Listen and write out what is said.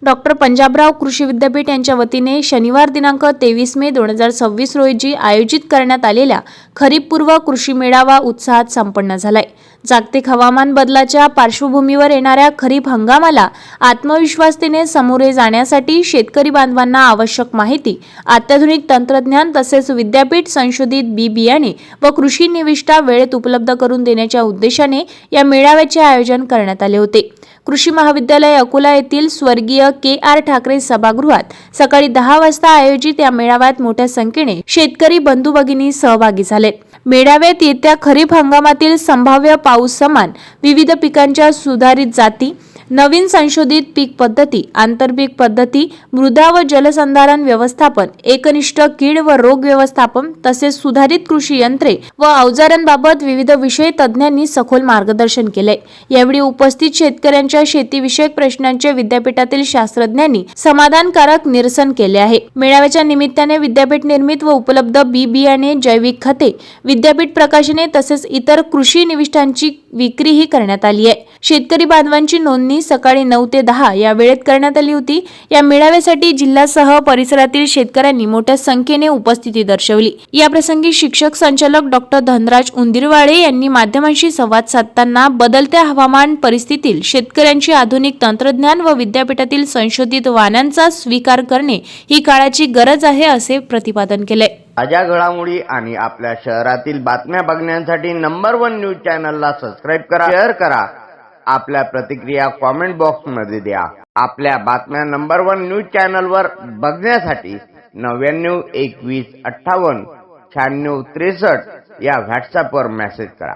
Doctor Panjabrao कृषी विद्यापीठ यांच्या वतीने शनिवार दिनांक 23 मे 2026 रोजी आयोजित करण्यात आलेला खरीपपूर्व कृषी मेळावा उत्साहात संपन्न झालाय। जागतिक हवामान बदलाच्या पार्श्वभूमीवर येणाऱ्या खरीप हंगामाला आत्मविश्वासाने सामोरे जाण्यासाठी शेतकरी बांधवांना आवश्यक माहिती, अत्याधुनिक तंत्रज्ञान तसेच विद्यापीठ संशोधित बी बियाणे व कृषी निविष्ठा वेळेत उपलब्ध करून देण्याच्या उद्देशाने या मेळाव्याचे आयोजन करण्यात आले होते। कृषी महाविद्यालय अकोला येथील स्वर्गीय के.आर. ठाकरे सभागृहात सकाळी 10 वाजता आयोजित या मेळाव्यात मोठ्या संख्येने शेतकरी बंधू भगिनी सहभागी झाले। मेळाव्यात येत्या खरीप हंगामातील संभाव्य पाऊस समान विविध पिकांच्या सुधारित जाती, नवीन संशोधित पीक पद्धती, आंतरपीक पद्धती, मृदा व जलसंधारण व्यवस्थापन, एकनिष्ठ कीड व रोग व्यवस्थापन तसेच सुधारित कृषी यंत्रे व अवजारांबाबत विविध विषय तज्ञांनी सखोल मार्गदर्शन केले। यावेळी उपस्थित शेतकऱ्यांच्या शेतीविषयक प्रश्नांचे विद्यापीठातील शास्त्रज्ञांनी समाधानकारक निरसन केले आहे। मेळाव्याच्या निमित्ताने विद्यापीठ निर्मित व उपलब्ध बी बियाणे, जैविक खते, विद्यापीठ प्रकाशने तसेच इतर कृषी निविष्ठांची विक्रीही करण्यात आली आहे। शेतकरी बांधवांची नोंदणी सकाळी 9 ते 10 या वेळेत करण्यात आली होती। या मेळाव्यासाठी जिल्ह्यासह परिसरातील शेतकऱ्यांनी मोठ्या संख्येने उपस्थिती दर्शवली। या प्रसंगी शिक्षक संचालक डॉक्टर धनराज उंदीरवाडे यांनी माध्यमांशी संवाद साधताना बदलत्या हवामान परिस्थितीत शेतकऱ्यांची आधुनिक तंत्रज्ञान व विद्यापीठातील संशोधित वाणांचा स्वीकार करणे ही काळाची गरज आहे असे प्रतिपादन केले। ताज्या घडामोडी आणि आपल्या शहरातील बातम्या बघण्यासाठी नंबर 1 न्यूज चॅनलला सबस्क्राइब करा, शेअर करा, आपल्या प्रतिक्रिया कमेंट बॉक्स मध्ये द्या। आपल्या बातम्या नंबर 1 न्यूज चॅनलवर बघण्यासाठी 99 21 58 96 63 या व्हॉट्सअपवर मेसेज करा।